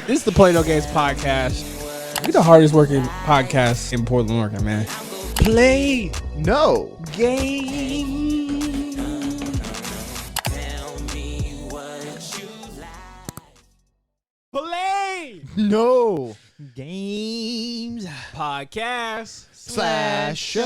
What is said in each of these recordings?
This is the Play No Games podcast. We're the hardest working podcast in Portland, Oregon, man. Play No. game. Play No games. podcast Slash show.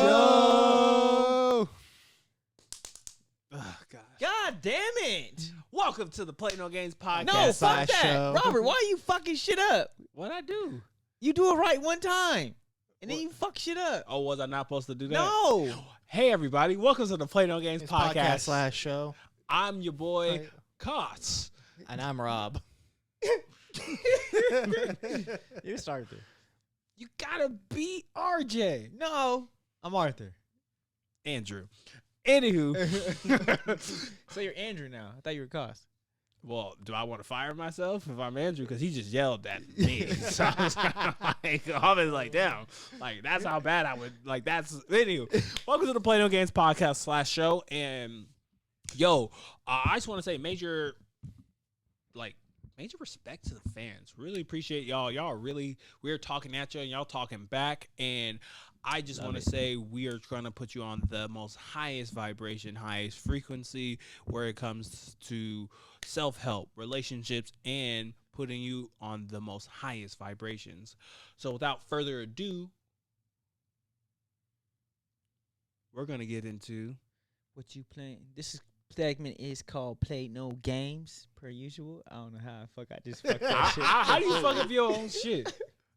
Oh, God. God damn it! Welcome to the Play No Games podcast. No, fuck slash that, show. Robert. Why are you fucking shit up? What'd I do? You do it right one time, and then you fuck shit up. Oh, was I not supposed to do that? No. Hey, everybody. Welcome to the Play No Games podcast. Slash show. I'm your boy, Right. Kotz. And I'm Rob. You started. You gotta beat RJ. No. I'm Arthur. Andrew. Anywho. So you're Andrew now. I thought you were Cost. Well, do I want to fire myself if I'm Andrew? Because he just yelled at me. So I was like, damn. Like, that's how bad I would. Like, that's. Anywho, welcome to the Play No Games podcast slash show. And, yo, I just want to say major respect to the fans. Really appreciate y'all. Y'all are really, we're talking at you and y'all talking back. And I just want to say we are trying to put you on the most highest vibration, highest frequency where it comes to self-help, relationships, and putting you on the most highest vibrations. So without further ado, we're going to get into What you playing? This segment is called Play No Games, per usual. I don't know how the fuck I just fucked that shit. how do you fuck up your own shit?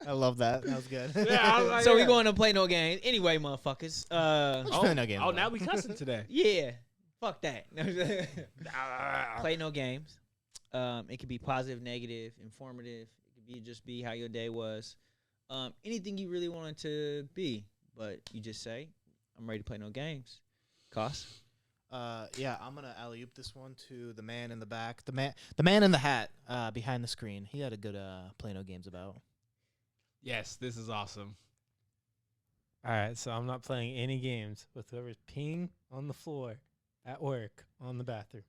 I love that. That was good. Yeah, I was like, So yeah. we going to Play No Games. Anyway, motherfuckers. Play No Games, Oh, though. now we cussing today. Yeah. Fuck that. Play No Games. It could be positive, negative, informative. It could be just be how your day was. Anything you really wanted to be, but you just say, I'm ready to play no games. Cost? Yeah, I'm gonna alley-oop this one to the man in the back. The man in the hat behind the screen. He had a good Play No Games about. Yes, this is awesome. All right, so I'm not playing any games with whoever's peeing on the floor at work on the bathroom.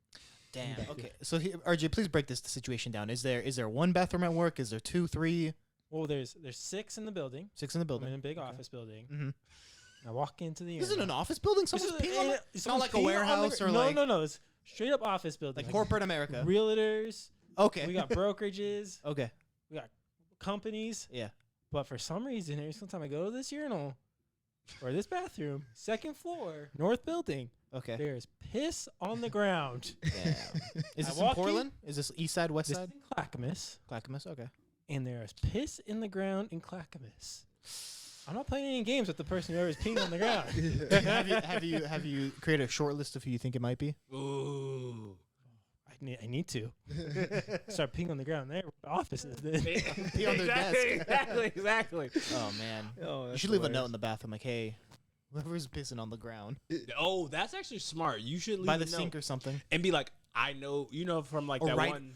Damn. Back Okay. So here, RJ, please break this situation down. Is there one bathroom at work? Is there 2, 3, Well, there's 6 in the building. 6 in the I'm building? in a big Okay. office building. Mm-hmm. I walk into the This isn't an urinal. office building. This Someone's is- peeing on it. It's not someone's like a peeing on the warehouse or no, like no. It's straight up office building. like corporate America. Realtors. Okay. We got brokerages. Okay. We got companies. Yeah. But for some reason, every single time I go to this urinal or this bathroom, second floor, north building, Okay. there's piss on the ground. Damn. Is I this in walk in- Portland? Is this east side, west This side? is in Clackamas. Clackamas. Okay. And there's piss in the ground in Clackamas. I'm not playing any games with the person who ever's peeing on the ground. have you created a short list of who you think it might be? Ooh. I need to start peeing on the ground. There, offices. Then. Pee on their desk. Exactly. Oh man. Oh, You should leave a note in the bathroom like, hey, whoever's pissing on the ground Oh, that's actually smart. You should leave by a the note sink or something. and be like, I know, from like Or that write- one.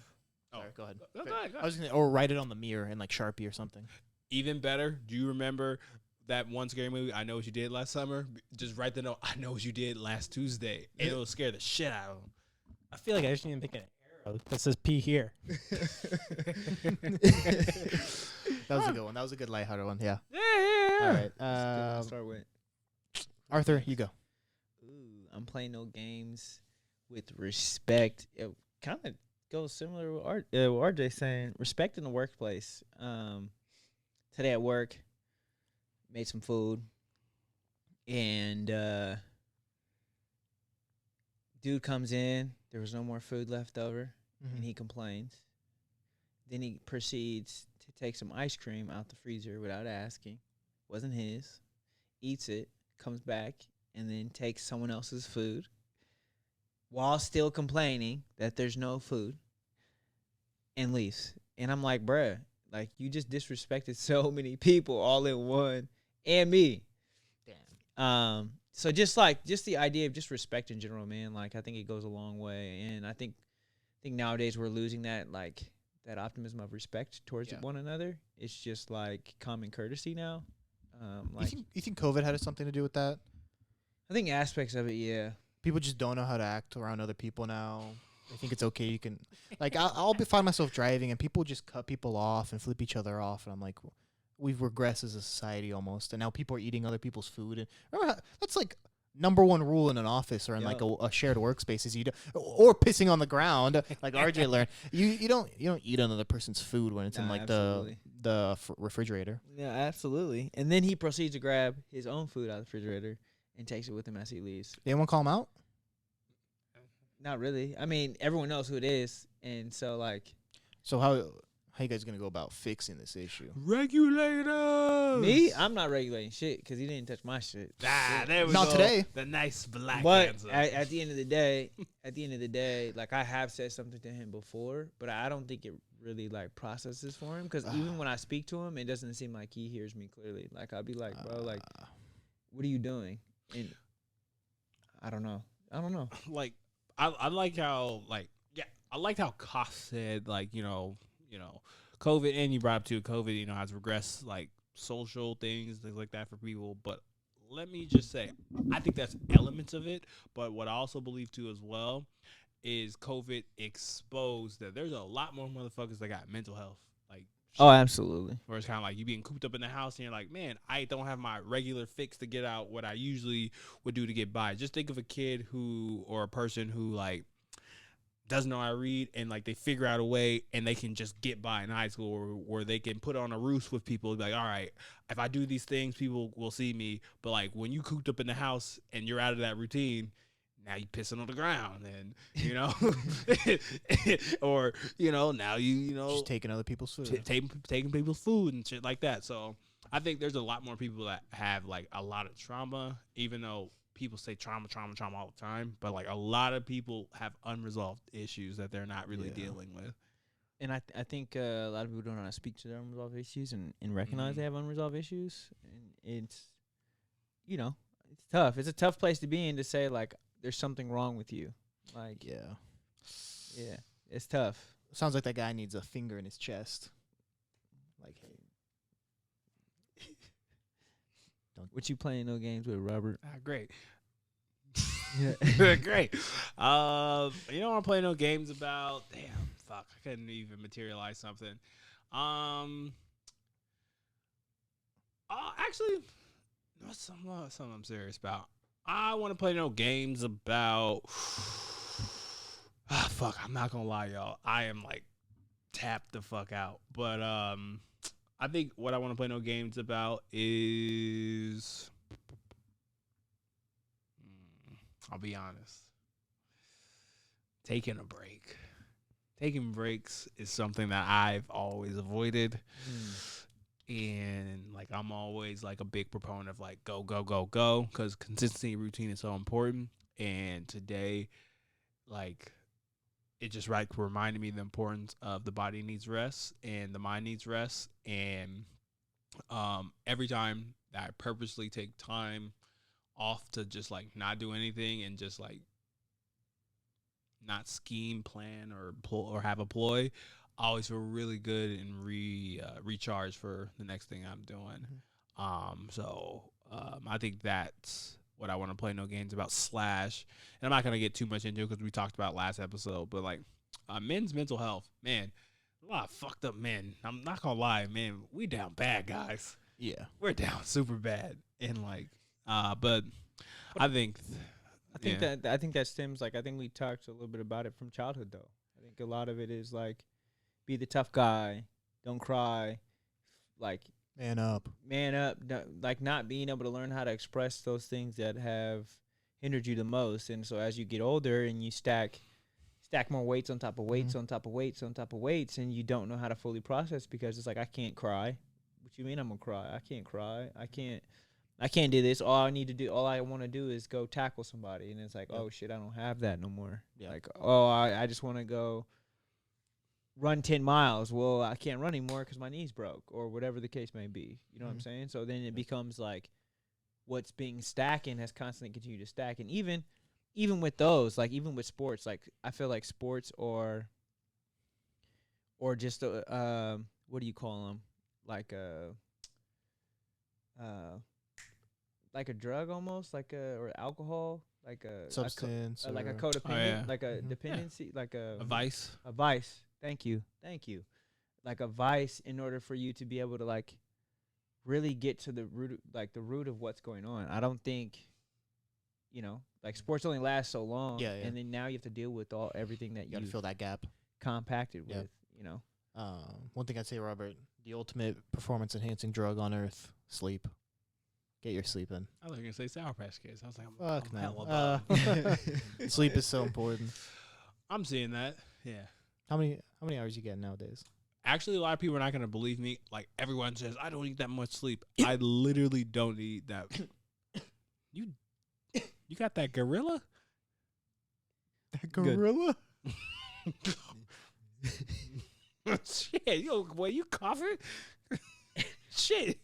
Oh, Sorry, go ahead. Go ahead, go I was gonna, or write it on the mirror in like Sharpie or something. Even better, do you remember that one scary movie, I Know What You Did Last Summer? Just write the note, I know what you did last Tuesday. And it'll scare the shit out of them. I feel like I just need to make an arrow that says pee here. That was a good one. That was a good lighthearted one. Yeah. Yeah. All right. start with. Arthur, you go. Ooh, I'm playing no games with respect. It kind of goes similar with what RJ saying. Respect in the workplace. Today at work, made some food, and dude comes in. There was no more food left over, and he complains. Then he proceeds to take some ice cream out the freezer without asking. Wasn't his. Eats it, comes back, and then takes someone else's food while still complaining that there's no food and leaves. And I'm like, bruh, like, you just disrespected so many people all in one, and me. Damn. So just the idea of just respect in general, man, like, I think it goes a long way. And I think nowadays we're losing that, like, that optimism of respect towards one another. It's just like common courtesy now. Like, you think COVID had something to do with that? I think aspects of it, yeah. People just don't know how to act around other people now. They think it's okay. You can, like, find myself driving and people just cut people off and flip each other off, and I'm like, we've regressed as a society almost, and now people are eating other people's food. And remember that's like number one rule in an office or in like a shared workspace is or pissing on the ground, like RJ learned. You don't eat another person's food when it's in like the refrigerator. Yeah, absolutely. And then he proceeds to grab his own food out of the refrigerator and takes it with him as he leaves. Did anyone call him out? Not really. I mean, everyone knows who it is, and so like. So how you guys gonna go about fixing this issue? Regulators. Me, I'm not regulating shit because he didn't touch my shit. There we Not go. today. The nice black But answer. at the end of the day, like I have said something to him before, but I don't think it really like processes for him because even when I speak to him, it doesn't seem like he hears me clearly. Like I'll be like, bro, like, what are you doing? And I don't know. Like I like how I liked how Koss said like you know COVID, and you brought up too COVID has regressed like social things like that for people. But let me just say, I think that's elements of it. But what I also believe too as well is COVID exposed that there's a lot more motherfuckers that got mental health like. Oh, absolutely. Where it's kind of like you being cooped up in the house and you're like, man, I don't have my regular fix to get out what I usually would do to get by. Just think of a kid or a person who like doesn't know how to read and like they figure out a way and they can just get by in high school or they can put on a roost with people like, all right, if I do these things, people will see me. But like when you cooped up in the house and you're out of that routine, now you pissing on the ground and or now just taking other people's food, taking people's food and shit like that. So I think there's a lot more people that have like a lot of trauma, even though people say trauma all the time, but like a lot of people have unresolved issues that they're not really dealing with. And I think a lot of people don't know how to speak to their unresolved issues and recognize they have unresolved issues. And it's tough. It's a tough place to be in to say like there's something wrong with you. Like yeah, it's tough. Sounds like that guy needs a finger in his chest. Like, hey. What you playing no games with, Robert? Great. Yeah. Great. You don't want to play no games about. Damn, fuck. I couldn't even materialize something. Actually, that's something I'm serious about. I want to play no games about. Fuck. I'm not gonna lie, y'all. I am like tapped the fuck out. But I think what I want to play no games about is. I'll be honest. Taking a break. Taking breaks is something that I've always avoided. And like I'm always like a big proponent of like go because consistency and routine is so important. And today, like it just reminded me the importance of the body needs rest and the mind needs rest. And every time that I purposely take time off to just like not do anything and just like not scheme, plan, or have a ploy, I always feel really good and recharge for the next thing I'm doing. I think that's what I want to play no games about / and I'm not going to get too much into it because we talked about last episode, but like men's mental health, man, a lot of fucked up men. I'm not going to lie, man, we down bad, guys. Yeah. We're down super bad. And like, but I think that stems like I think we talked a little bit about it from childhood though. I think a lot of it is like be the tough guy, don't cry, like man up, like not being able to learn how to express those things that have hindered you the most. And so as you get older and you stack more weights on top of weights on top of weights on top of weights, and you don't know how to fully process because it's like I can't cry. What you mean I'm gonna cry? I can't cry. I can't do this. All I want to do is go tackle somebody. And it's like, oh, shit, I don't have that no more. Yeah. Like, I just want to go run 10 miles. Well, I can't run anymore because my knee's broke or whatever the case may be. You know what I'm saying? So then it becomes like what's being stacking has constantly continued to stack. And even with those, like even with sports, like I feel like sports or just, what do you call them? Like a drug almost, or alcohol, like a Substance, like a or- codependent, yeah. like a Mhm. dependency, like A vice. a vice. Thank you. Like a vice, in order for you to be able to like really get to the root of what's going on. I don't think, like sports only lasts so long, Yeah, yeah. and then now you have to deal with everything that You got to you fill that gap. compacted Yeah. with. One thing I'd say, Robert, the ultimate performance enhancing drug on earth: sleep. Get your sleep in. I was going to say Sour Patch Kids. I was like, Fuck I'm hella no. bummed. Sleep is so important. I'm seeing that. Yeah. How many hours you get nowadays? Actually, a lot of people are not going to believe me. Like, everyone says, I don't need that much sleep. I literally don't need that. You got that gorilla? That gorilla? Shit, yo, boy, you coughing? Shit.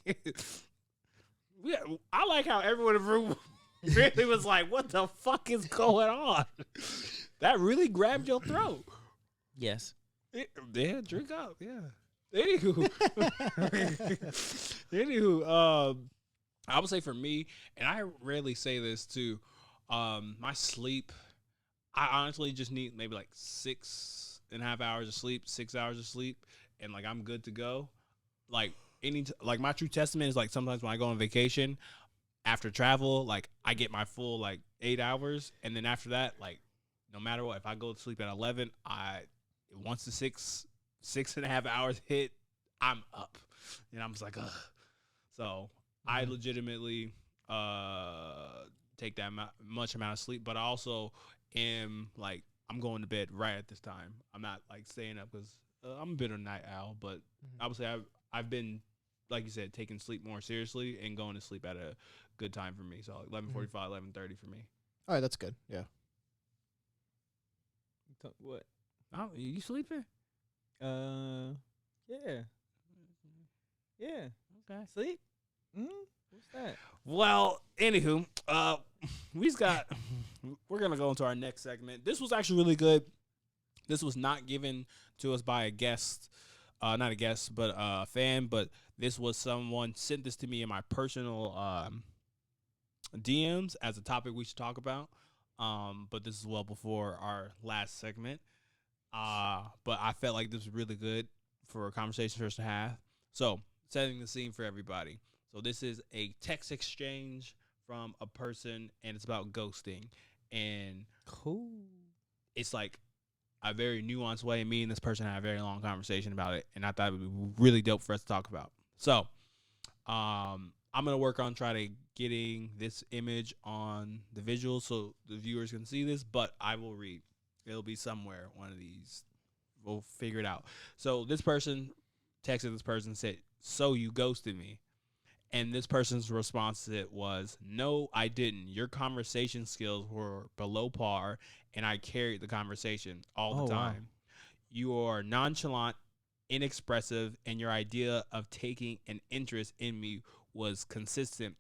Yeah, I like how everyone in the room really was like, what the fuck is going on? That really grabbed your throat. Yes. Yeah, drink up. Yeah. Anywho, I would say for me, and I rarely say this too, my sleep, I honestly just need maybe like 6.5 hours of sleep, 6 hours of sleep, and like I'm good to go. Like like my true testament is like sometimes when I go on vacation after travel, like I get my full like 8 hours, and then after that, like no matter what, if I go to sleep at 11, once the 6.5 hours hit, I'm up, and I'm just like, ugh. So I legitimately take that much amount of sleep, but I also am like, I'm going to bed right at this time. I'm not like staying up because I'm a bit of a night owl, but I would say I've been, like you said, taking sleep more seriously and going to sleep at a good time for me. So like 11:45, 11:30 for me. All right, that's good. Yeah. What? Oh, you sleeping? Yeah. Yeah. Okay. Sleep? What's that? Well, anywho, we're gonna go into our next segment. This was actually really good. This was not given to us by a guest, not a guest, but a fan. But this was someone sent this to me in my personal DMs as a topic we should talk about. But this is well before our last segment. But I felt like this was really good for a conversation for us to have. So, setting the scene for everybody. So this is a text exchange from a person, and it's about ghosting. And Cool. it's like a very nuanced way. Me and this person had a very long conversation about it, and I thought it would be really dope for us to talk about. So, I'm gonna work on trying to getting this image on the visual so the viewers can see this, but I will read. It'll be somewhere, one of these. We'll figure it out. So this person texted this person, said, "So you ghosted me." And this person's response to it was, "No, I didn't. Your conversation skills were below par, and I carried the conversation all the time. Wow. You are nonchalant, inexpressive, and your idea of taking an interest in me was consistent.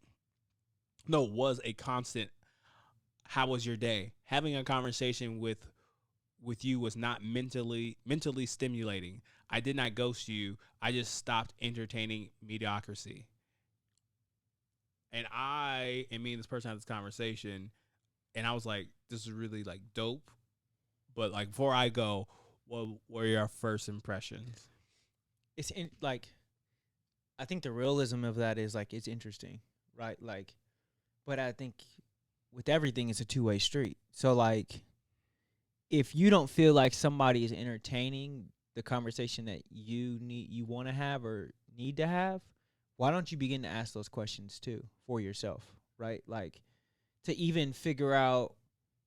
No, was a constant. How was your day? Having a conversation with you was not mentally stimulating. I did not ghost you. I just stopped entertaining mediocrity." And me and this person had this conversation, and I was like, this is really like dope. But like before I go, what were your first impressions? It's like, I think the realism of that is like, it's interesting, right? Like, but I think with everything, it's a two-way street. So like, if you don't feel like somebody is entertaining the conversation that you want to have or need to have, why don't you begin to ask those questions too for yourself, right? Like, to even figure out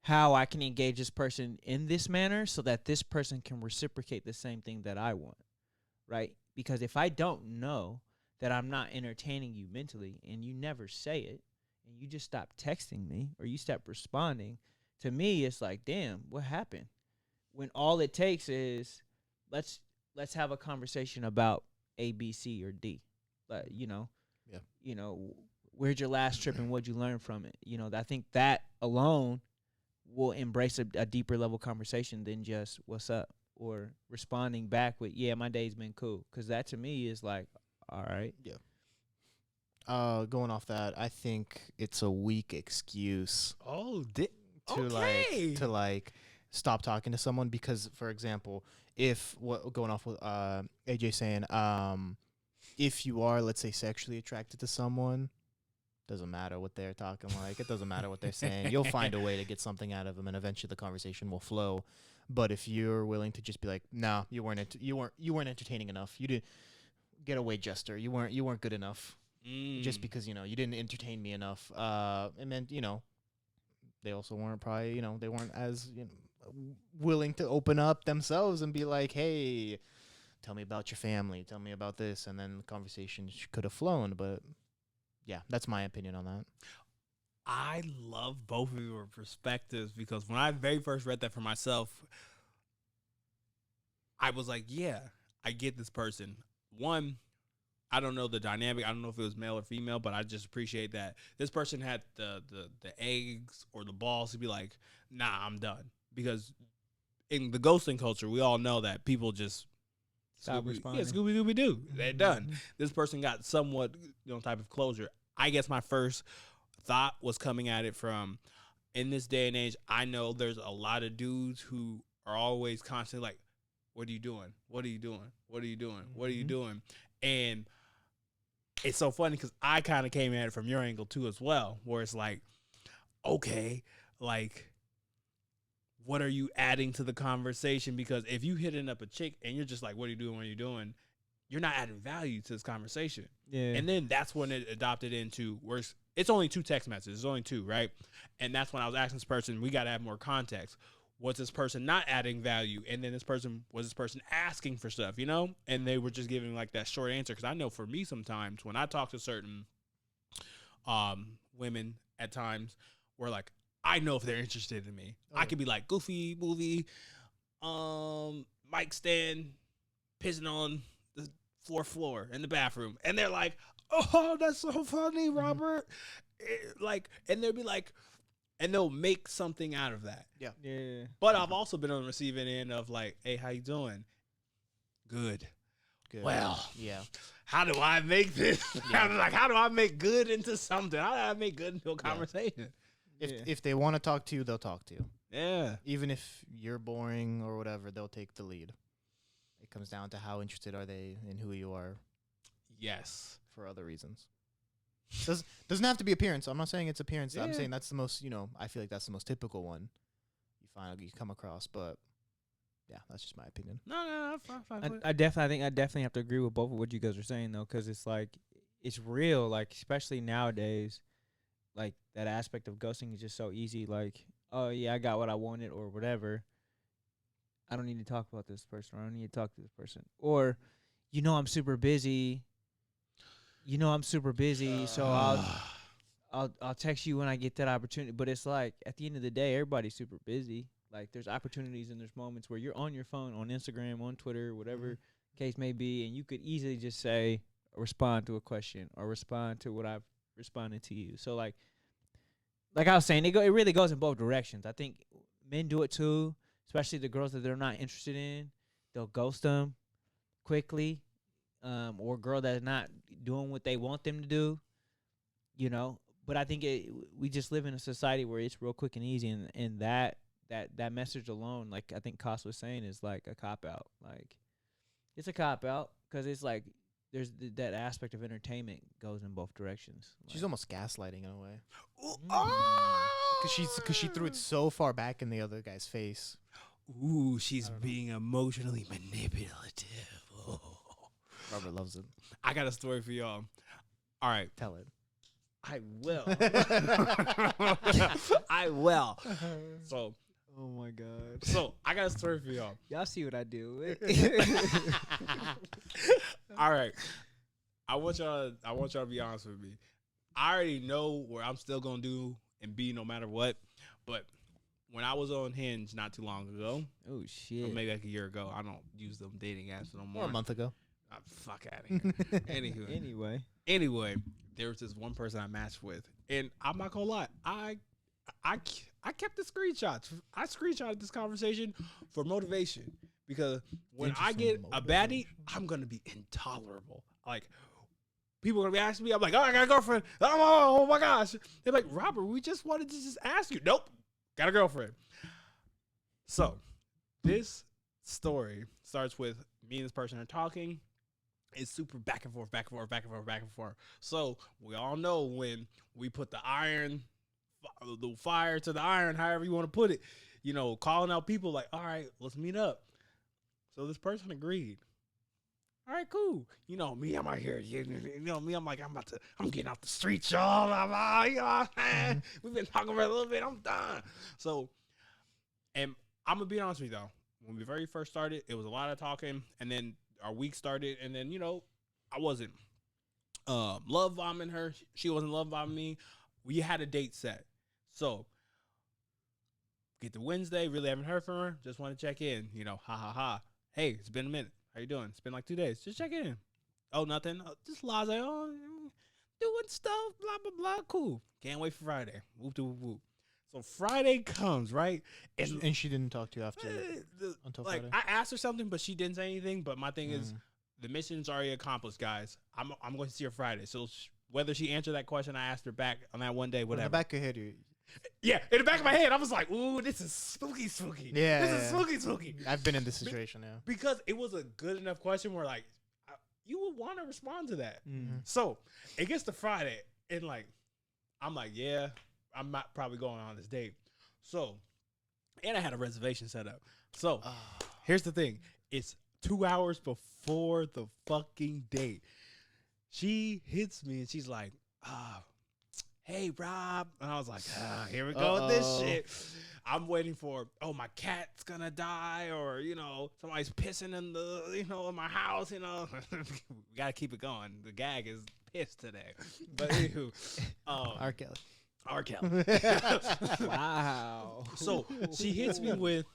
how I can engage this person in this manner so that this person can reciprocate the same thing that I want, right? Because if I don't know that I'm not entertaining you mentally and you never say it and you just stop texting me or you stop responding, to me it's like, damn, what happened? When all it takes is let's have a conversation about A, B, C, or D. Where's your last trip and what'd you learn from it? I think that alone will embrace a deeper level conversation than just what's up or responding back with, yeah, my day's been cool. Because that to me is like, all right. Yeah. Going off that, I think it's a weak excuse. Oh, Okay. to like stop talking to someone because, for example, if what going off with AJ saying, if you are, let's say, sexually attracted to someone, doesn't matter what they're talking like, it doesn't matter what they're saying, you'll find a way to get something out of them, and eventually the conversation will flow. But if you're willing to just be like, no, you weren't entertaining enough, you didn't get away, jester, you weren't good enough, just because you didn't entertain me enough, and then they also weren't probably they weren't as willing to open up themselves and be like, hey, tell me about your family, tell me about this, and then the conversation could have flown. But yeah, that's my opinion on that. I love both of your perspectives because when I very first read that for myself, I was like, yeah, I get this person. One, I don't know the dynamic. I don't know if it was male or female, but I just appreciate that this person had the eggs or the balls to be like, nah, I'm done. Because in the ghosting culture, we all know that people just Stop responding. Yeah, Scooby-Doo. They're done. This person got somewhat type of closure. I guess my first thought was coming at it from, in this day and age, I know there's a lot of dudes who are always constantly like, what are you doing? What are you doing? What are you doing? What are you doing? And it's so funny because I kind of came at it from your angle too as well, where it's like, okay, like, what are you adding to the conversation? Because if you hitting up a chick and you're just like, what are you doing? What are you doing? You're not adding value to this conversation. Yeah. And then that's when it adopted into where it's only 2 text messages. It's only 2, right? And that's when I was asking this person, we got to have more context. Was this person not adding value? And then was this person asking for stuff, And they were just giving like that short answer. Because I know for me sometimes when I talk to certain women at times, we're like, I know if they're interested in me. I could be like, Goofy movie, mic stand, pissing on the floor in the bathroom. And they're like, oh, that's so funny, Robert. And they'll be like, and they'll make something out of that. Yeah. Yeah. But I've also been on the receiving end of like, hey, how you doing? Good. Well, yeah. How do I make this? Yeah. How do I make good into something? How do I make good into a conversation? If they want to talk to you, they'll talk to you. Yeah. Even if you're boring or whatever, they'll take the lead. It comes down to how interested are they in who you are. Yes. For other reasons. Doesn't have to be appearance. I'm not saying it's appearance. Yeah. I'm saying that's the most, I feel like that's the most typical one you come across. But yeah, that's just my opinion. No, fine. I think I definitely have to agree with both of what you guys are saying though, because it's like it's real. Like especially nowadays, like that aspect of ghosting is just so easy. Like, oh yeah, I got what I wanted or whatever. I don't need to talk about this person, or I don't need to talk to this person, or I'm super busy. So I'll text you when I get that opportunity. But it's like at the end of the day, everybody's super busy. Like there's opportunities and there's moments where you're on your phone, on Instagram, on Twitter, whatever case may be, and you could easily just say, respond to a question or respond to what I've responded to you. So like I was saying, it really goes in both directions. I think men do it too, especially the girls that they're not interested in. They'll ghost them quickly, or a girl that's not doing what they want them to do, But I think we just live in a society where it's real quick and easy, and that message alone, like I think Koss was saying, is like a cop-out. Like, it's a cop-out because it's like there's that aspect of entertainment goes in both directions. She's almost gaslighting in a way. Oh! Because she threw it so far back in the other guy's face. Ooh, she's being emotionally manipulative. Oh. Robert loves it. I got a story for y'all. All right. Tell it. I will. I will. So. Oh my God. So I got a story for y'all. Y'all see what I do. All right. I want y'all to be honest with me. I already know where I'm still gonna do and be no matter what. But when I was on Hinge not too long ago. Oh shit. Or maybe like a year ago. I don't use them dating apps no more. Or a month ago. Fuck out of here. Anyway, there was this one person I matched with, and I'm not gonna lie, I kept the screenshots. I screenshotted this conversation for motivation because when I get a baddie, I'm gonna be intolerable. Like people are gonna be asking me, I'm like, oh, I got a girlfriend. Oh my gosh. They're like, Robert, we just wanted to just ask you. Nope. Got a girlfriend. So this story starts with me and this person are talking. It's super back and forth, back and forth, back and forth, back and forth. So we all know when we put the fire to the iron, however you want to put it, calling out people like, all right, let's meet up. So this person agreed. All right, cool. Me, I'm out here. Me, I'm like, I'm getting out the streets, y'all. We've been talking for a little bit. I'm done. So, and I'm going to be honest with you, though. When we very first started, it was a lot of talking, and then our week started, and then, I wasn't love bombing her. She wasn't love bombing me. We had a date set. So, get to Wednesday, really haven't heard from her. Just want to check in, ha, ha, ha. Hey, it's been a minute. How you doing? It's been like 2 days. Just check in. Oh, nothing. Just laze. Oh, doing stuff. Blah, blah, blah. Cool. Can't wait for Friday. Whoop, whoop, whoop. So Friday comes, right? And she didn't talk to you after until like Friday? I asked her something, but she didn't say anything. But my thing is, the mission's already accomplished, guys. I'm going to see her Friday. So whether she answered that question, I asked her back on that one day, whatever. In the back of your head, yeah, in the back of my head, I was like, ooh, this is spooky. Yeah. This is spooky. I've been in this situation, yeah. Because it was a good enough question where, like, you would want to respond to that. Mm-hmm. So it gets to Friday, and, like, I'm like, yeah, I'm not probably going on this date. So, and I had a reservation set up. So, here's the thing. It's 2 hours before the fucking date. She hits me, and she's like, hey, Rob. And I was like, here we go with this shit. I'm waiting for, my cat's going to die, or, somebody's pissing in in my house, We got to keep it going. The gag is pissed today. But anywho. R. Kelly. Wow. So she hits me with,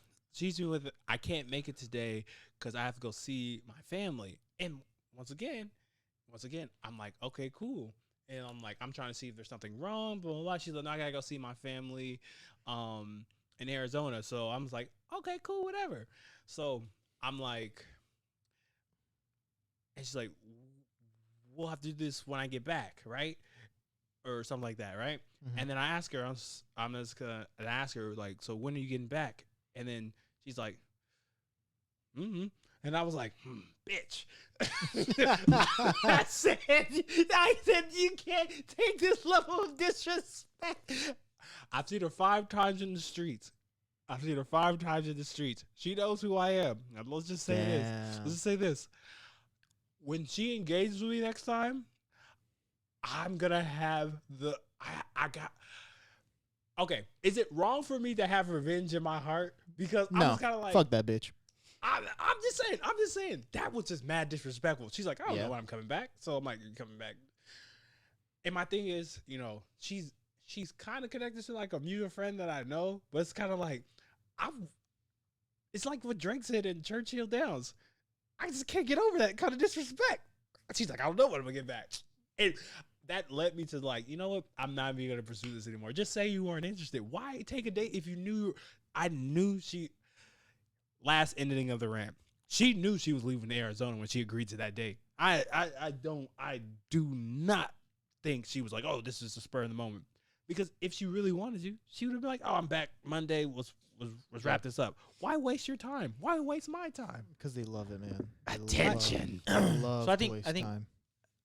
I can't make it today because I have to go see my family. And once again, I'm like, okay, cool. And I'm like, I'm trying to see if there's something wrong, blah, blah, blah. She's like, no, I gotta go see my family in Arizona. So I was like, okay, cool, whatever. So I'm like, and she's like, we'll have to do this when I get back, right? Or something like that, right? Mm-hmm. And then I ask her, I'm just gonna ask her, like, so when are you getting back? And then she's like, mm-hmm. And I was like, bitch. I said, you can't take this level of disrespect. I've seen her 5 times in the streets. She knows who I am. Now, let's just say this. When she engages with me next time, I'm going to have okay. Is it wrong for me to have revenge in my heart? Because I was kind of like, fuck that bitch. I'm just saying that was just mad disrespectful. She's like, I don't know when I'm coming back. So I'm like, you're coming back. And my thing is, she's kind of connected to like a mutual friend that I know, but it's kind of like, it's like what Drake said in Churchill Downs. I just can't get over that kind of disrespect. She's like, I don't know when I'm gonna get back. And that led me to like, you know what? I'm not even gonna pursue this anymore. Just say you weren't interested. Why take a date if you knew? I knew she. Last ending of the rant. She knew she was leaving Arizona when she agreed to that date. I do not think she was like, oh, this is a spur of the moment. Because if she really wanted to, she would have been like, oh, I'm back Monday. Let's wrap this up. Why waste your time? Why waste my time? Because they love it, man. Attention. Love So I to think time.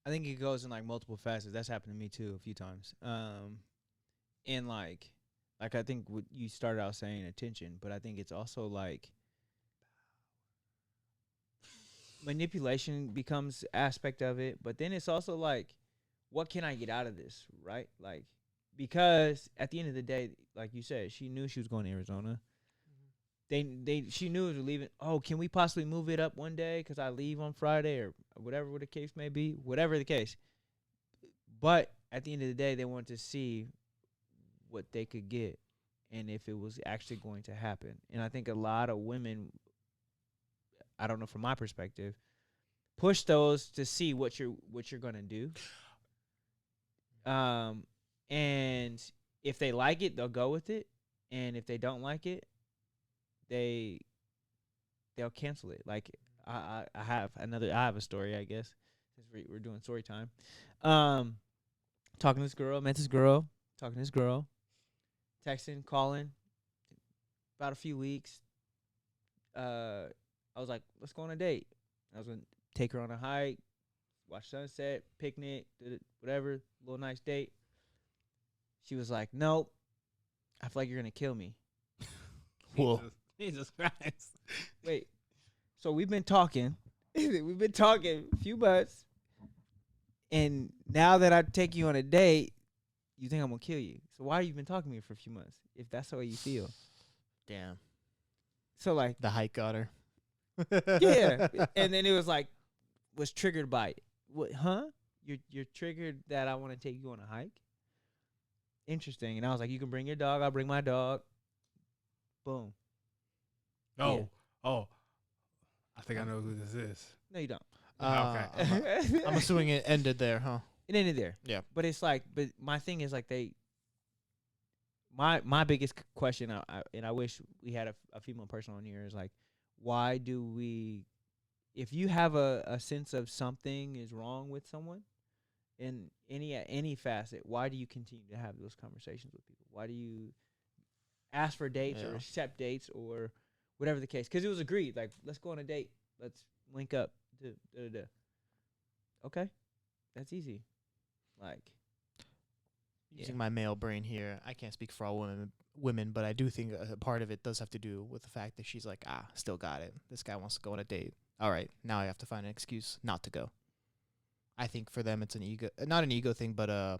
I think it goes in like multiple facets. That's happened to me too a few times. And like I think what you started out saying attention, but I think it's also like manipulation becomes aspect of it, but then it's also like, what can I get out of this, right? Like, because at the end of the day, like you said, she knew she was going to Arizona. She knew it was leaving. Oh, can we possibly move it up one day because I leave on Friday or whatever the case may be, whatever the case. But at the end of the day, they wanted to see what they could get and if it was actually going to happen. And I think a lot of women, I don't know, from my perspective, push those to see what you're gonna do. And if they like it, they'll go with it, and if they don't like it, they'll cancel it. Like I have a story, I guess, since we're doing story time. Met this girl, texting, calling, about a few weeks, I was like, let's go on a date. I was gonna take her on a hike, watch sunset, picnic, whatever, little nice date. She was like, nope, I feel like you're gonna kill me. Whoa. Jesus Christ. Wait, so we've been talking, a few months, and now that I take you on a date, you think I'm gonna kill you. So why have you been talking to me for a few months if that's the way you feel? Damn. So like, The hike got her. yeah, and then it was triggered by it. What? Huh? You're triggered that I want to take you on a hike. Interesting. And I was like, you can bring your dog. I'll bring my dog. Boom. Oh, Yeah. oh. I think I know who this is. No, you don't. Okay. I'm assuming it ended there, huh? It ended there. Yeah. But it's like, but my thing is like my biggest question, and I wish we had a female person on here, is like, why do we, if you have a sense of something is wrong with someone in any facet, why do you continue to have those conversations with people? Why do you ask for dates or accept dates or whatever the case? Because it was agreed, like, let's go on a date, let's link up. Okay, that's easy. Like, Using my male brain here, I can't speak for all women, but I do think a part of it does have to do with the fact that she's like, still got it. This guy wants to go on a date. All right, now I have to find an excuse not to go. I think for them it's an ego, not an ego thing, but a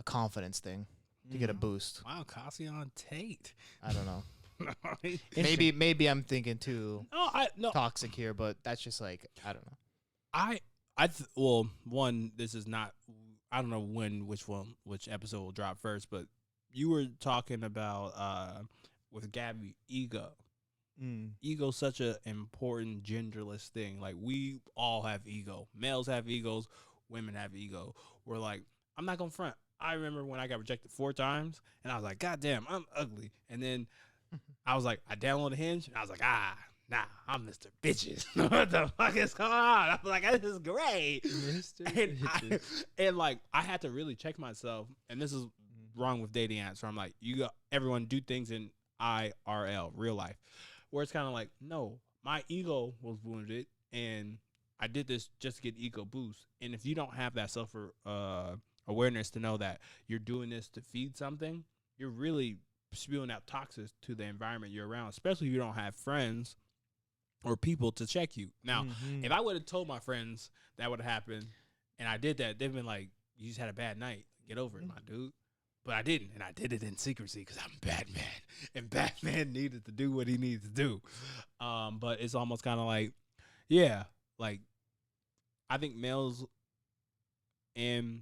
confidence thing to get a boost. Wow, Cassian Tate. I don't know. maybe I'm thinking too toxic here, but that's just like, I don't know. Well, one, this is not, I don't know which episode will drop first, but you were talking about with Gabby, ego. Ego's such an important genderless thing. Like, we all have ego. Males have egos, women have ego. We're like, I'm not gonna front. I remember when I got rejected 4 times, and I was like, God damn, I'm ugly. And then I was like, I downloaded Hinge, and I was like, nah, I'm Mr. Bitches. What the fuck is going on? I was like, this is great. And like, I had to really check myself, and this is wrong with dating apps. So I'm like, everyone do things in IRL, real life, where it's kind of like, no, my ego was wounded, and I did this just to get ego boost. And if you don't have that self awareness to know that you're doing this to feed something, you're really spewing out toxins to the environment you're around, especially if you don't have friends or people to check you. Now, if I would have told my friends that would have happened and I did that, they've been like, you just had a bad night. Get over it, my dude. But I didn't, and I did it in secrecy because I'm Batman, and Batman needed to do what he needed to do. But it's almost kind of like, yeah, like, I think males and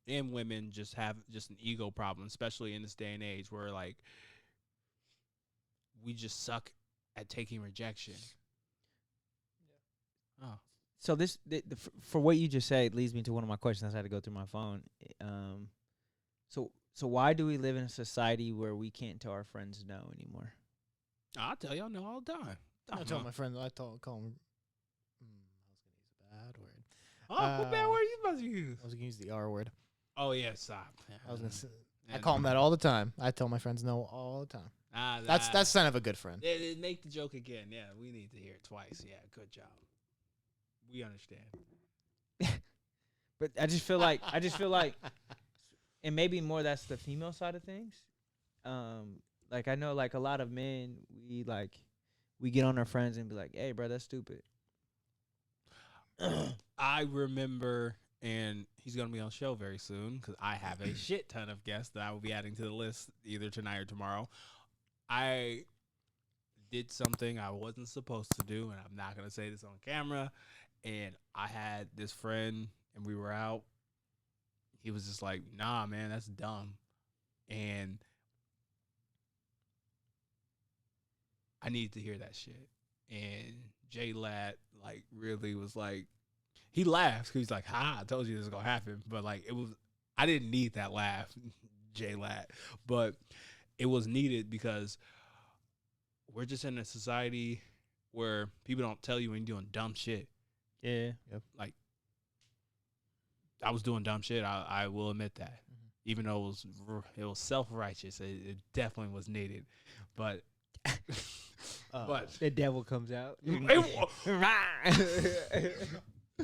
women just have just an ego problem, especially in this day and age where, like, we just suck at taking rejection. Oh. So for what you just said leads me to one of my questions. I had to go through my phone. So why do we live in a society where we can't tell our friends no anymore? I'll tell y'all no all the time. I tell my friends, call them. I was gonna use a bad word. Oh, what bad word are you supposed to use? I was gonna use the R word. Oh yeah, stop. I was gonna say, I call them that all the time. I tell my friends no all the time. That's the sign of a good friend. Make the joke again. Yeah, we need to hear it twice. Yeah, good job. We understand. But I just feel like, and maybe more that's the female side of things. Like, I know, like, a lot of men, we get on our friends and be like, hey, bro, that's stupid. I remember, and he's going to be on the show very soon because I have a shit ton of guests that I will be adding to the list either tonight or tomorrow. I did something I wasn't supposed to do, and I'm not going to say this on camera. And I had this friend, and we were out. He was just like, nah, man, that's dumb. And I needed to hear that shit. And Jay Ladd, like, really was like, he laughed because he's like, I told you this was going to happen. But, like, I didn't need that laugh, Jay Ladd. But it was needed because we're just in a society where people don't tell you when you're doing dumb shit. Yeah. Yep. Like, I was doing dumb shit. I will admit that. Even though it was self-righteous, it definitely was needed. But But The devil comes out.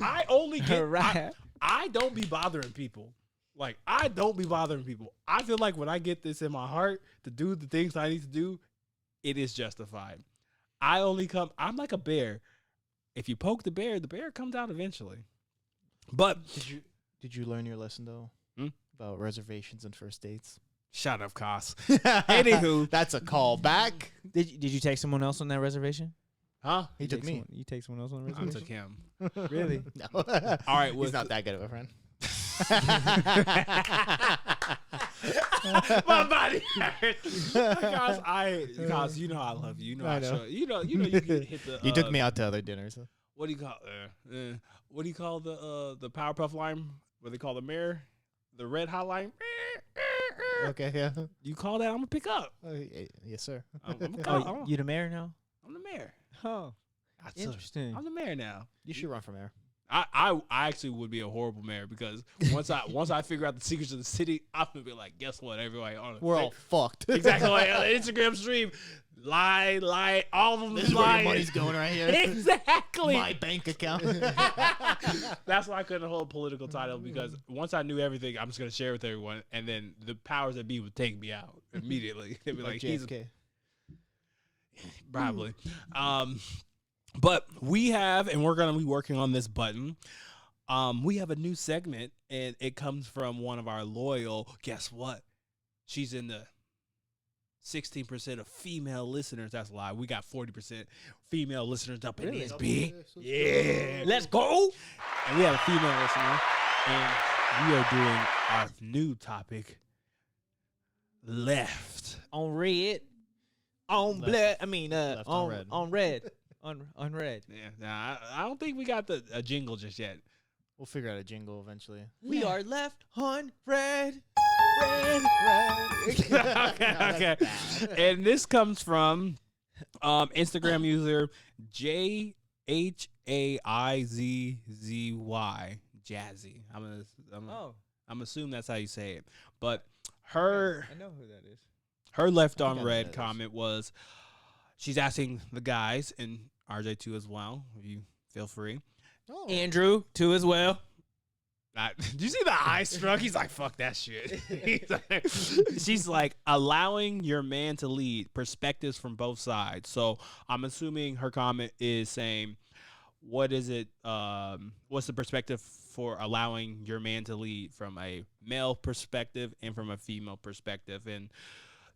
I only get. Right. I don't be bothering people. Like, I don't be bothering people. I feel like when I get this in my heart to do the things I need to do, it is justified. I'm like a bear. If you poke the bear comes out eventually. But Did you learn your lesson though about reservations and first dates? shut up, Cos. Anywho, That's a call back. Did you take someone else on that reservation? huh? He took me. You take someone else on the I reservation? took him. Really? No. All right, He's not that good of a friend. My body hurts. Cos, you know I love you. You know I I know. show. You know you can hit the. You took me out to other dinners. What do you call? What do you call the Powerpuff line? What they call the mirror? The red hot line. Okay, yeah. You call that? I'm gonna pick up. Yes, sir. I'm Oh, you the mayor now? the mayor. Oh, I'm interesting. the mayor now. You should run for mayor. I actually would be a horrible mayor because once I figure out the secrets of the city, I'm gonna be like, guess what? Everybody on it. We're all fucked. exactly like on the Instagram stream. Lie, all of them This is where lying. your money's going right here. Exactly. My bank account. That's why I couldn't hold a political title because once I knew everything, I'm just gonna share with everyone, and then the powers that be would take me out immediately. They'd be like, he's JFK. probably. But we have, and we're gonna be working on this button. We have a new segment, and it comes from one of our loyal. Guess what? She's in the 16% of female listeners. That's a lie. We got 40% female listeners up in this big. Yeah. Let's go. And we have a female listener. And we are doing our new topic. Left. On red. On Left. blood. I mean, Left on red. On red. On red. Yeah. Nah, I don't think we got a jingle just yet. We'll figure out a jingle eventually. We are left on red. Okay. And this comes from Instagram user JHAIZZY Jazzy. I'm assuming that's how you say it. But her I know who that is. her left I on think I know red that is. comment was she's asking the guys and RJ too as well. If you feel free. Oh. Andrew too as well. Do you see the eye struck? He's like, fuck that shit. She's like, allowing your man to lead, perspectives from both sides. So I'm assuming her comment is saying, what is it? What's the perspective for allowing your man to lead from a male perspective and from a female perspective? And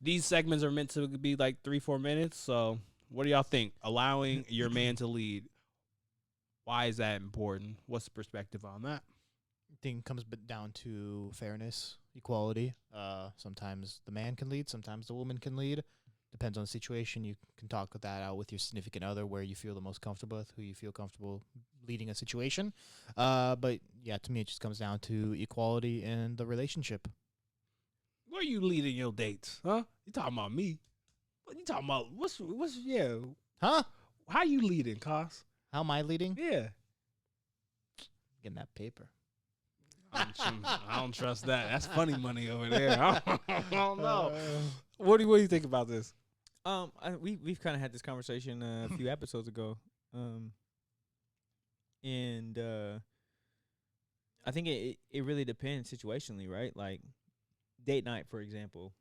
these segments are meant to be like 3-4 minutes. So what do y'all think? Allowing your man to lead. Why is that important? What's the perspective on that? Thing comes down to fairness, equality. Sometimes the man can lead, sometimes the woman can lead. Depends on the situation. You can talk that out with your significant other, where you feel the most comfortable with, who you feel comfortable leading a situation. But yeah, to me, it just comes down to equality in the relationship. Where you leading your dates, huh? You talking about me? What you talking about? What's yeah? Huh? How you leading, Cos? How am I leading? Yeah, Getting that paper. I don't trust that. That's funny money over there. I don't know. What do you think about this? We've kind of had this conversation a few episodes ago, and I think it really depends situationally, right? Like date night, for example.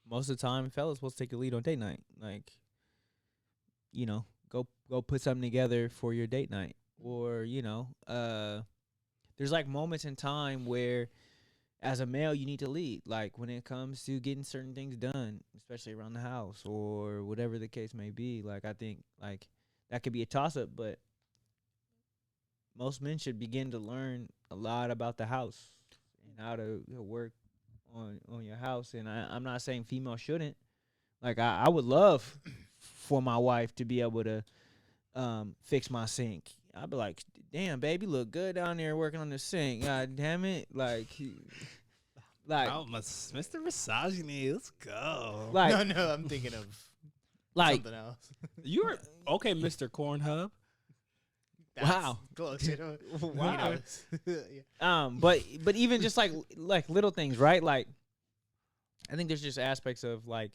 Most of the time, fellas supposed to take the lead on date night. Like, you know, go put something together for your date night, or there's like moments in time where, as a male, you need to lead. Like when it comes to getting certain things done, especially around the house or whatever the case may be. Like I think like that could be a toss-up, but most men should begin to learn a lot about the house and how to work on your house. And I'm not saying female shouldn't. Like I would love for my wife to be able to fix my sink. I'd be like, damn, baby, look good down there working on the sink. God damn it. Like, Oh, Mr. Misogyny, let's go. like, No, I'm thinking of like, something else. You're okay, Mr. Cornhub. wow. Close. You know? Wow. Yeah. But even just like little things, right? Like, I think there's just aspects of like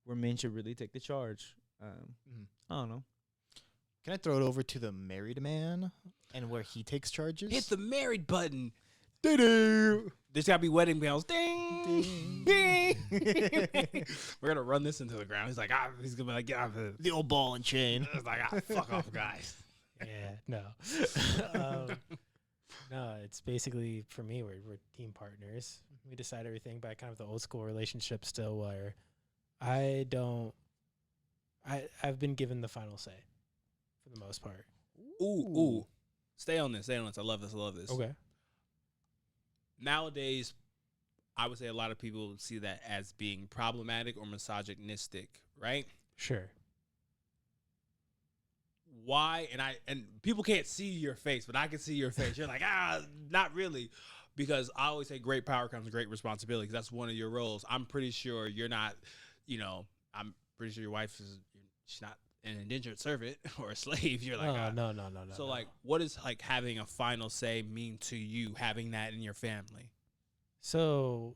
where men should really take the charge. I don't know. Can I throw it over to the married man and where he takes charges? Hit the married button. Doo-doo. There's gotta be wedding bells. Ding, ding. We're gonna run this into the ground. He's like, he's gonna be like, get off of The old ball and chain. It's like, fuck off, guys. Yeah, no. No, it's basically, for me, we're team partners. We decide everything by kind of the old school relationship still, where I've been given the final say for the most part. Ooh. Stay on this. I love this. Okay. Nowadays, I would say a lot of people see that as being problematic or misogynistic, right? Sure. Why? And people can't see your face, but I can see your face. You're like, not really. Because I always say great power comes with great responsibility, because that's one of your roles. I'm pretty sure you're not, I'm pretty sure your wife she's not an indentured servant or a slave. You're like, no. So, like, what does, like, having a final say mean to you, having that in your family? So,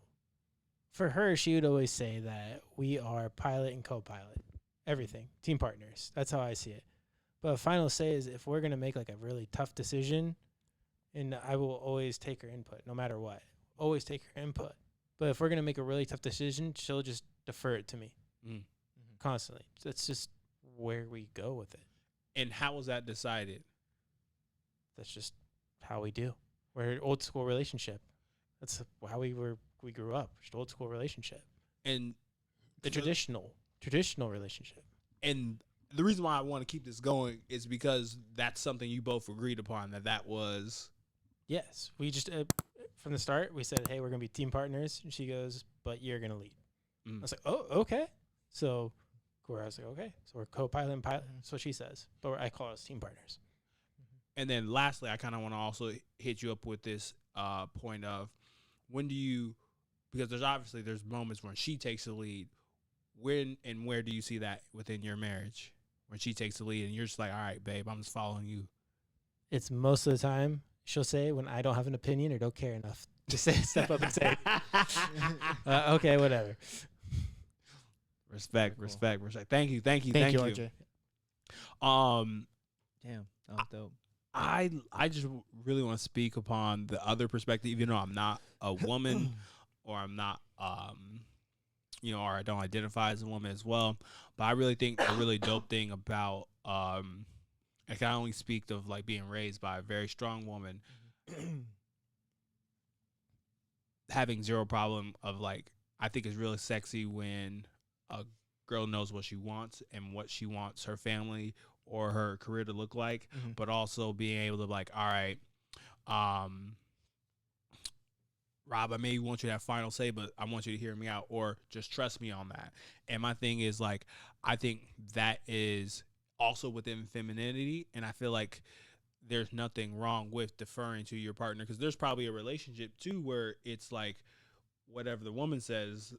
for her, she would always say that we are pilot and co-pilot. Everything. Team partners. That's how I see it. But final say is if we're going to make, like, a really tough decision, and I will always take her input, no matter what. Always take her input. But if we're going to make a really tough decision, she'll just defer it to me. Constantly. That's just where we go with it. And how was that decided? That's just how we do. We're an old school relationship. That's how we grew up. Just old school relationship. And The traditional relationship. And the reason why I want to keep this going is because that's something you both agreed upon, that was. Yes. We just, from the start, we said, hey, we're going to be team partners. And she goes, but you're going to lead. I was like, oh, okay. So I was like, okay. So we're co-pilot and pilot. That's what she says. But I call us team partners. And then lastly, I kind of want to also hit you up with this point of when do you, because there's moments when she takes the lead. When and where do you see that within your marriage? When she takes the lead and you're just like, all right, babe, I'm just following you. It's most of the time she'll say when I don't have an opinion or don't care enough to step up and say, okay, whatever. Respect. Thank you. Thank you, RJ. Damn, that was dope. I just really want to speak upon the other perspective, even though I'm not a woman or I'm not, or I don't identify as a woman as well. But I really think a really dope thing about, I can only speak of like being raised by a very strong woman, having zero problem of like, I think it's really sexy when a girl knows what she wants and what she wants her family or her career to look like, but also being able to like, all right, Rob, I maybe want you to have final say, but I want you to hear me out or just trust me on that. And my thing is like, I think that is also within femininity. And I feel like there's nothing wrong with deferring to your partner, because there's probably a relationship too where it's like whatever the woman says,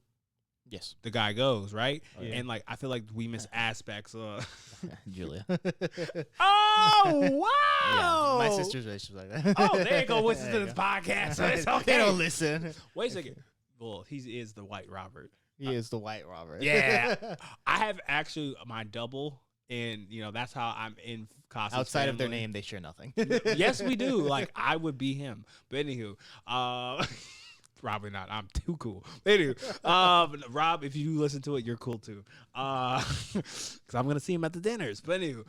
yes, the guy goes, right? Yeah. And like I feel like we miss aspects of Julia. Oh wow. Yeah, my sister's relationship like that. Oh, there you go. Listen to this podcast. So it's okay. They don't listen. Wait a second. Well, he is the white Robert. He is the white Robert. Yeah. I have actually my double, and that's how I'm in Costa's Outside of their family. name, they share nothing. Yes, we do. Like I would be him. But anywho, probably not. I'm too cool. Anywho, Rob, if you listen to it, you're cool too. Because I'm gonna see him at the dinners. But anywho,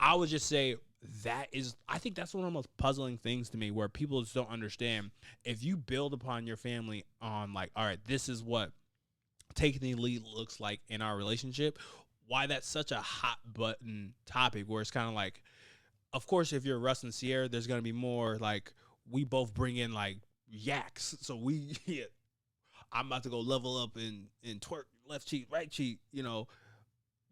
I would just say I think that's one of the most puzzling things to me, where people just don't understand. If you build upon your family on like, all right, this is what taking the lead looks like in our relationship, why that's such a hot button topic, where it's kind of like, of course, if you're Russ and Sierra, there's gonna be more like we both bring in like yaks, so I'm about to go level up and twerk left cheek, right cheek,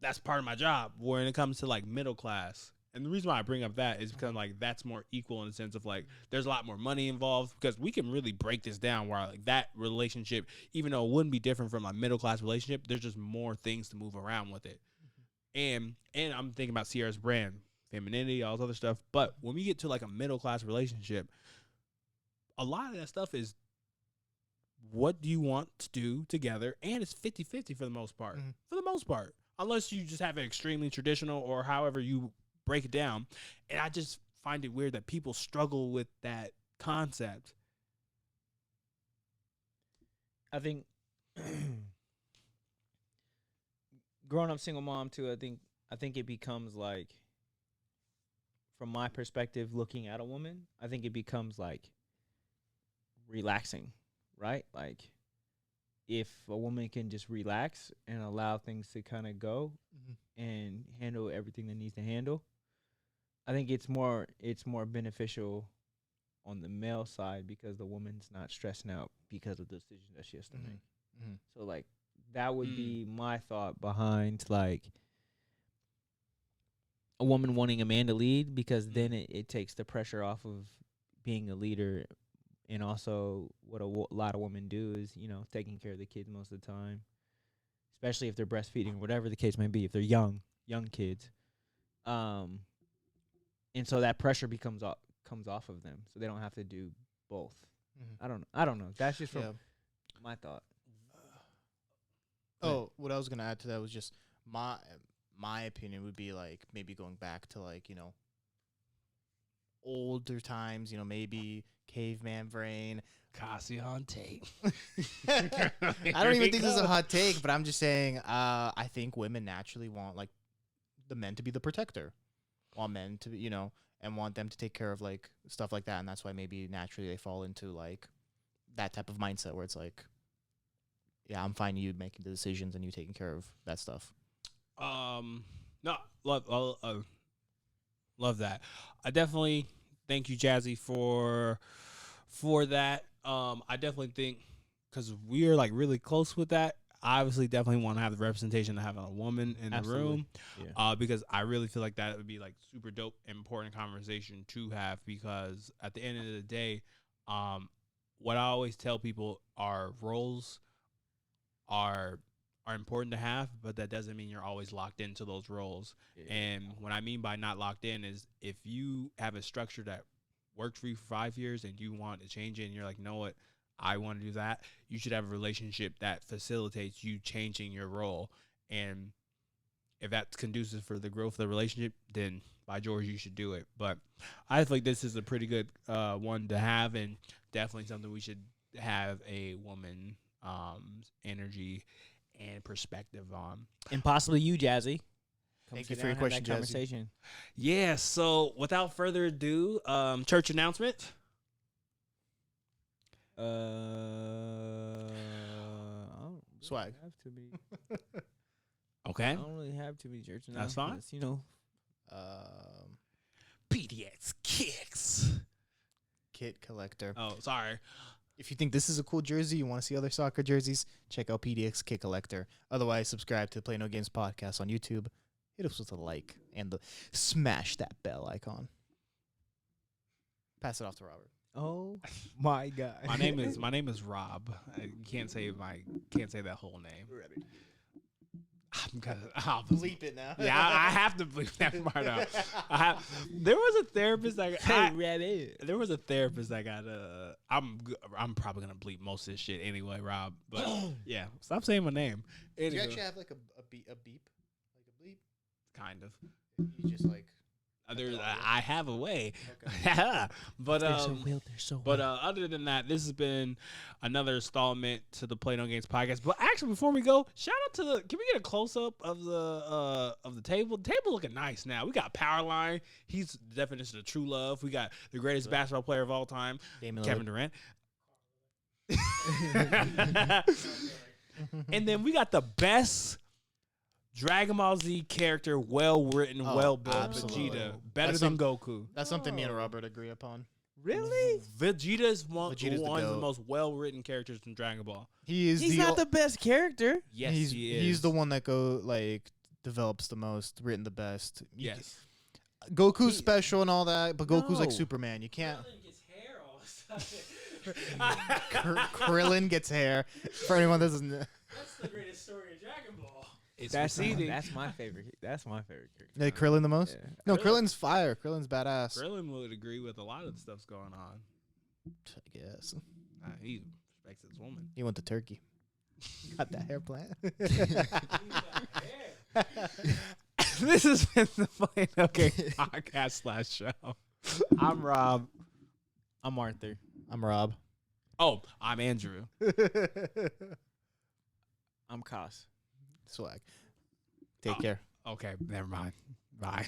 that's part of my job. When it comes to like middle class, and the reason why I bring up that is because like that's more equal in the sense of like there's a lot more money involved, because we can really break this down where like that relationship, even though it wouldn't be different from a middle class relationship, there's just more things to move around with it. And I'm thinking about Sierra's brand, femininity, all this other stuff. But when we get to like a middle class relationship, a lot of that stuff is what do you want to do together, and it's 50-50 for the most part. Mhm. For the most part, unless you just have it extremely traditional or however you break it down. And I just find it weird that people struggle with that concept. I think growing up single mom too, I think it becomes like, from my perspective looking at a woman, I think it becomes like relaxing, right? Like if a woman can just relax and allow things to kind of go and handle everything that needs to handle, I think it's more beneficial on the male side because the woman's not stressing out because of the decision that she has to make. So like that would be my thought behind like a woman wanting a man to lead, because then it takes the pressure off of being a leader. And also what a lot of women do is, you know, taking care of the kids most of the time, especially if they're breastfeeding or whatever the case may be, if they're young kids. And so that pressure comes off of them, so they don't have to do both. I don't know. That's just from my thought. Oh, what I was gonna add to that was just my opinion would be like maybe going back to like, you know, older times, you know, maybe caveman brain. Cassie on tape. I don't even think this is a hot take, but I'm just saying I think women naturally want like the men to be the protector, want men to be, you know, and want them to take care of like stuff like that, and that's why maybe naturally they fall into like that type of mindset where it's like, yeah, I'm fine you making the decisions and you taking care of that stuff. No, love that. I definitely thank you, Jazzy, for that. I definitely think because we are like really close with that. I obviously definitely want to have the representation of having a woman in the room, because I really feel like that would be like super dope, important conversation to have. Because at the end of the day, what I always tell people are roles are important to have, but that doesn't mean you're always locked into those roles. And what I mean by not locked in is if you have a structure that worked for you for 5 years and you want to change it and you're like, know what, I want to do that, you should have a relationship that facilitates you changing your role. And if that's conducive for the growth of the relationship, then by George, you should do it. But I think this is a pretty good one to have, and definitely something we should have a woman energy and perspective on. And possibly you, Jazzy. Thank you for your question, Jazzy. Conversation. Yeah, so without further ado, church announcement. I don't Swag. have too many. Okay. I don't really have too many church That's fine. announcements, you know. PDX Kicks. Kit collector. Oh, sorry. If you think this is a cool jersey, you want to see other soccer jerseys, check out PDX Kit Collector. Otherwise, subscribe to the Play No Games podcast on YouTube. Hit us with a like and smash that bell icon. Pass it off to Robert. Oh my God. My name is Rob. I can't say that whole name. I'll Bleep it now. Yeah, I have to bleep that part out. There was a therapist that there was a therapist that got I'm probably gonna bleep most of this shit anyway, Rob. But yeah, stop saying my name. Do you Anywho, actually have like a beep, like a bleep? kind of. You just like. I have a way. Okay. But But other than that, this has been another installment to the Play No Games podcast. But actually, before we go, shout out to can we get a close up of the table? The table looking nice now. We got Powerline. He's the definition of true love. We got the greatest basketball player of all time, Kevin Durant. And then we got the best Dragon Ball Z character, well written, well built. Vegeta, better than Goku. That's something me and Robert agree upon. really? Vegeta is one of Vegeta's the the goat. most well written characters in Dragon Ball. He's not the best character. Yes, he is. He's the one that develops the most, written the best. Yes. Goku's special and all that, but Goku's like No. Superman. You can't. gets hair all of a sudden. Krillin gets hair. For anyone that doesn't know. That's the greatest story of Dragon Ball. It's That's receding. my favorite. That's my favorite character. Like Krillin the most? Yeah. No, Krillin- Krillin's fire. Krillin's badass. Krillin would agree with a lot of the stuff's going on. I guess. He's respects his woman. He went to Turkey. Got that hair plant. This has been the Plain Okay podcast / show. I'm Rob. I'm Arthur. I'm Rob. Oh, I'm Andrew. I'm Cos. Swag. Take care. Okay, never mind. Bye.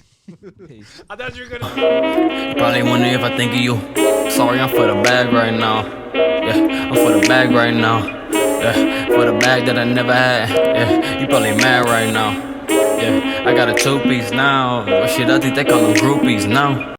Peace. I thought you were gonna. Probably wondering if I think of you. Sorry, I'm for the bag right now. Yeah, I'm for the bag right now. Yeah, for the bag that I never had. Yeah, you probably mad right now. Yeah, I got a 2-piece now. But shit, I think they call them groupies now.